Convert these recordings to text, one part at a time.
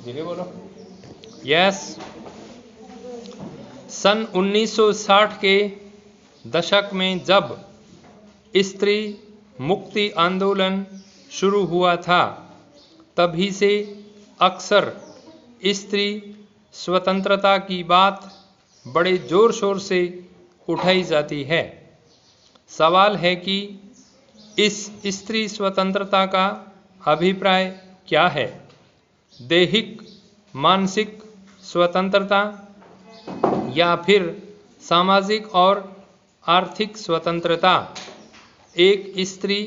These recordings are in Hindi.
धीरे बोलो। यस। सन 1960 के दशक में जब स्त्री मुक्ति आंदोलन शुरू हुआ था, तभी से अक्सर स्त्री स्वतंत्रता की बात बड़े जोर शोर से उठाई जाती है। सवाल है कि इस स्त्री स्वतंत्रता का अभिप्राय क्या है? दैहिक मानसिक स्वतंत्रता या फिर सामाजिक और आर्थिक स्वतंत्रता? एक स्त्री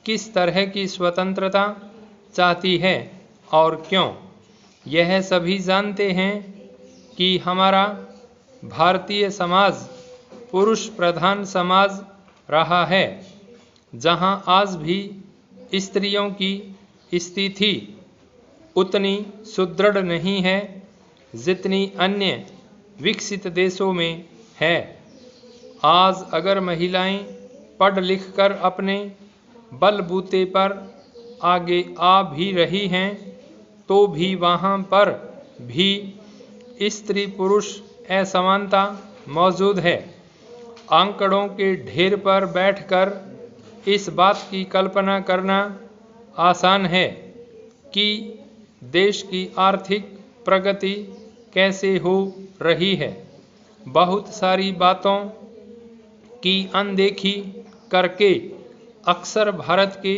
किस तरह की स्वतंत्रता चाहती है और क्यों? यह सभी जानते हैं कि हमारा भारतीय समाज पुरुष प्रधान समाज रहा है, जहां आज भी स्त्रियों की स्थिति उतनी सुदृढ़ नहीं है जितनी अन्य विकसित देशों में है। आज अगर महिलाएं पढ़ लिख कर अपने बलबूते पर आगे आ भी रही हैं, तो भी वहां पर भी स्त्री पुरुष असमानता मौजूद है। आंकड़ों के ढेर पर बैठकर इस बात की कल्पना करना आसान है कि देश की आर्थिक प्रगति कैसे हो रही है। बहुत सारी बातों की अनदेखी करके अक्सर भारत के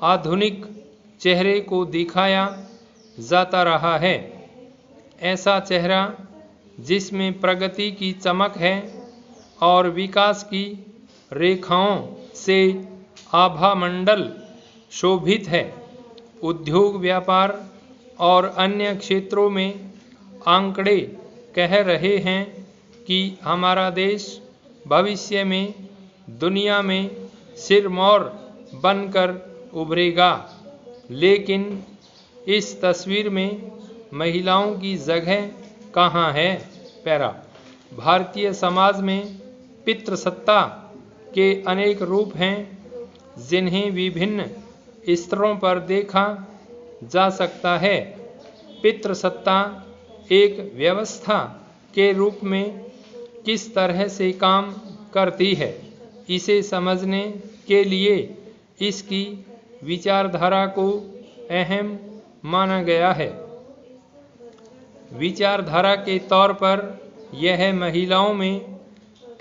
आधुनिक चेहरे को दिखाया जाता रहा है। ऐसा चेहरा जिसमें प्रगति की चमक है और विकास की रेखाओं से आभा मंडल शोभित है। उद्योग व्यापार और अन्य क्षेत्रों में आंकड़े कह रहे हैं कि हमारा देश भविष्य में दुनिया में सिरमौर बनकर उभरेगा। लेकिन इस तस्वीर में महिलाओं की जगह कहाँ है? पैरा। भारतीय समाज में पितृसत्ता के अनेक रूप हैं, जिन्हें विभिन्न स्तरों पर देखा जा सकता है। पितृसत्ता एक व्यवस्था के रूप में किस तरह से काम करती है, इसे समझने के लिए इसकी विचारधारा को अहम माना गया है। विचारधारा के तौर पर यह महिलाओं में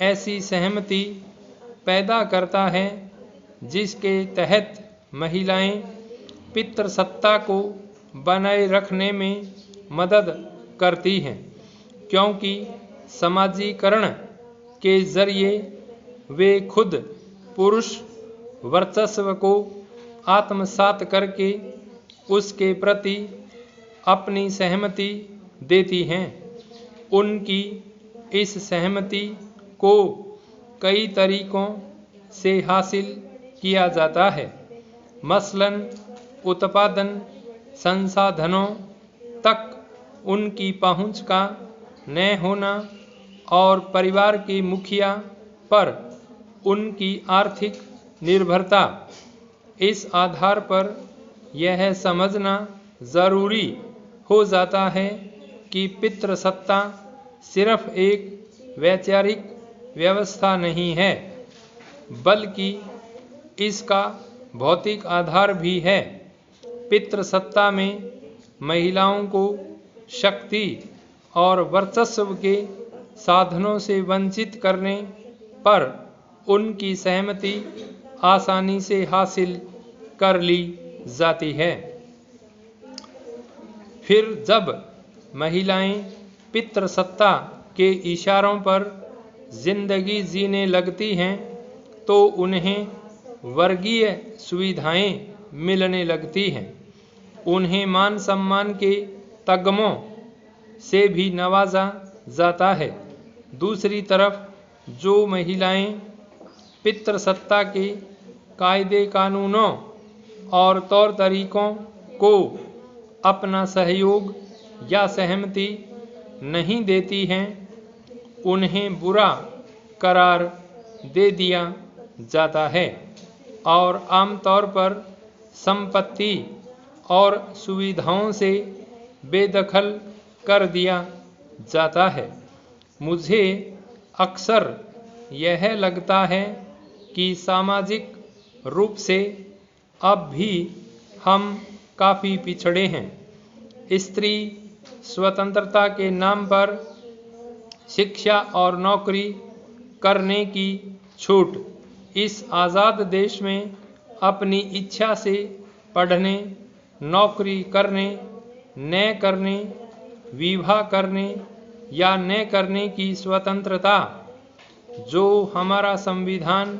ऐसी सहमति पैदा करता है जिसके तहत महिलाएं पितृसत्ता को बनाए रखने में मदद करती हैं, क्योंकि समाजीकरण के जरिए वे खुद पुरुष वर्चस्व को आत्मसात करके उसके प्रति अपनी सहमति देती हैं। उनकी इस सहमति को कई तरीकों से हासिल किया जाता है, मसलन उत्पादन संसाधनों तक उनकी पहुंच का न होना और परिवार के मुखिया पर उनकी आर्थिक निर्भरता। इस आधार पर यह समझना जरूरी हो जाता है कि पितृसत्ता सिर्फ एक वैचारिक व्यवस्था नहीं है, बल्कि इसका भौतिक आधार भी है। पितृसत्ता में महिलाओं को शक्ति और वर्चस्व के साधनों से वंचित करने पर उनकी सहमति आसानी से हासिल कर ली जाती है। फिर जब महिलाएं पितृसत्ता के इशारों पर जिंदगी जीने लगती हैं, तो उन्हें वर्गीय सुविधाएं मिलने लगती हैं। उन्हें मान सम्मान के तगमों से भी नवाजा जाता है। दूसरी तरफ जो महिलाएं पितृसत्ता के कायदे कानूनों और तौर तरीकों को अपना सहयोग या सहमति नहीं देती हैं, उन्हें बुरा करार दे दिया जाता है और आमतौर पर संपत्ति और सुविधाओं से बेदखल कर दिया जाता है। मुझे अक्सर यह लगता है कि सामाजिक रूप से अब भी हम काफ़ी पिछड़े हैं। स्त्री स्वतंत्रता के नाम पर शिक्षा और नौकरी करने की छूट, इस आज़ाद देश में अपनी इच्छा से पढ़ने, नौकरी करने, न करने, विवाह करने या न करने की स्वतंत्रता जो हमारा संविधान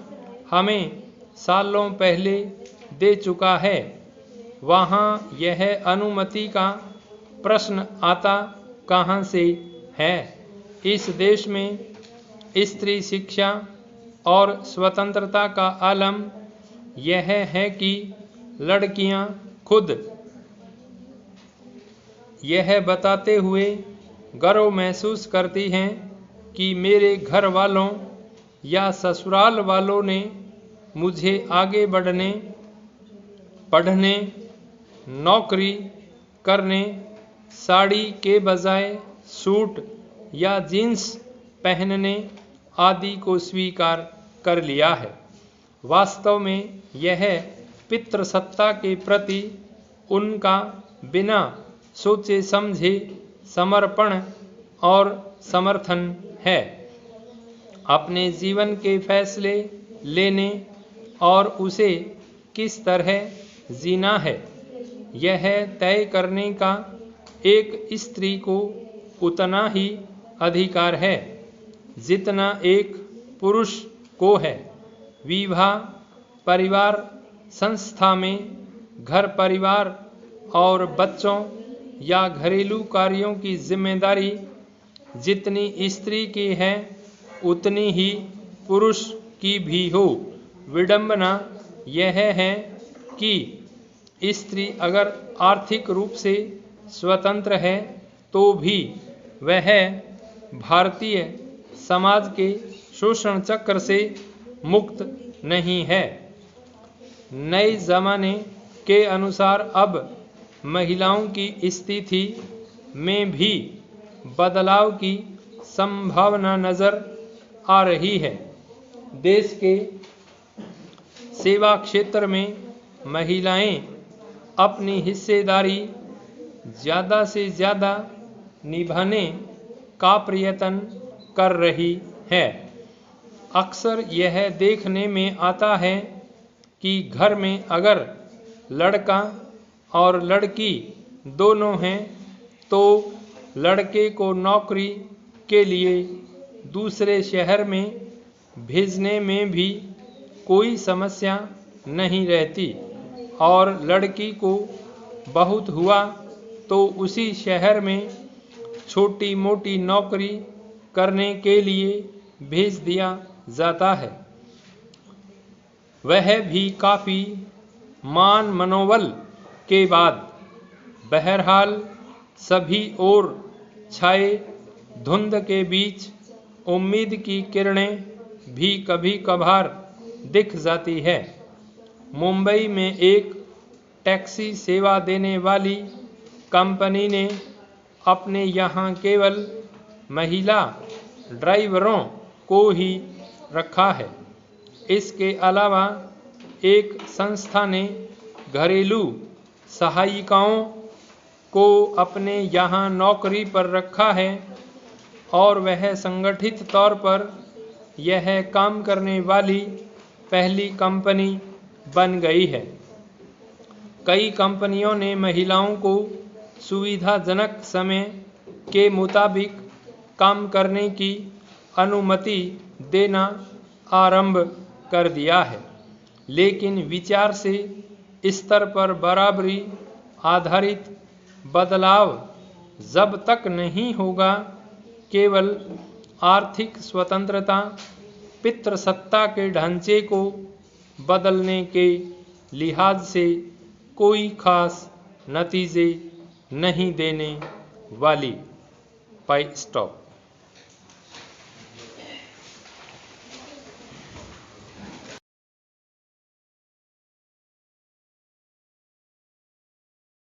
हमें सालों पहले दे चुका है, वहाँ यह अनुमति का प्रश्न आता कहाँ से है। इस देश में स्त्री शिक्षा और स्वतंत्रता का आलम यह है कि लड़कियां खुद यह बताते हुए गर्व महसूस करती हैं कि मेरे घर वालों या ससुराल वालों ने मुझे आगे बढ़ने, पढ़ने, नौकरी करने, साड़ी के बजाय सूट या जीन्स पहनने आदि को स्वीकार कर लिया है। वास्तव में यह पितृसत्ता के प्रति उनका बिना सोचे समझे समर्पण और समर्थन है। अपने जीवन के फैसले लेने और उसे किस तरह जीना है, यह तय करने का एक स्त्री को उतना ही अधिकार है जितना एक पुरुष को है। विवाह, परिवार संस्था में घर परिवार और बच्चों या घरेलू कार्यों की जिम्मेदारी जितनी स्त्री की है उतनी ही पुरुष की भी हो। विडंबना यह है कि स्त्री अगर आर्थिक रूप से स्वतंत्र है तो भी वह भारतीय समाज के शोषण चक्र से मुक्त नहीं है। नए ज़माने के अनुसार अब महिलाओं की स्थिति में भी बदलाव की संभावना नजर आ रही है। देश के सेवा क्षेत्र में महिलाएं अपनी हिस्सेदारी ज़्यादा से ज़्यादा निभाने का प्रयत्न कर रही है। अक्सर यह देखने में आता है कि घर में अगर लड़का और लड़की दोनों हैं तो लड़के को नौकरी के लिए दूसरे शहर में भेजने में भी कोई समस्या नहीं रहती और लड़की को बहुत हुआ तो उसी शहर में छोटी मोटी नौकरी करने के लिए भेज दिया जाता है, वह भी काफ़ी मान मनोबल के बाद। बहरहाल सभी ओर छाए धुंध के बीच उम्मीद की किरणें भी कभी कभार दिख जाती है। मुंबई में एक टैक्सी सेवा देने वाली कंपनी ने अपने यहाँ केवल महिला ड्राइवरों को ही रखा है। इसके अलावा एक संस्था ने घरेलू सहायिकाओं को अपने यहाँ नौकरी पर रखा है और वह संगठित तौर पर यह काम करने वाली पहली कंपनी बन गई है। कई कंपनियों ने महिलाओं को सुविधाजनक समय के मुताबिक काम करने की अनुमति देना आरंभ कर दिया है, लेकिन विचार से स्तर पर बराबरी आधारित बदलाव जब तक नहीं होगा, केवल आर्थिक स्वतंत्रता पितृसत्ता के ढांचे को बदलने के लिहाज से कोई खास नतीजे नहीं देने वाली। स्टॉप।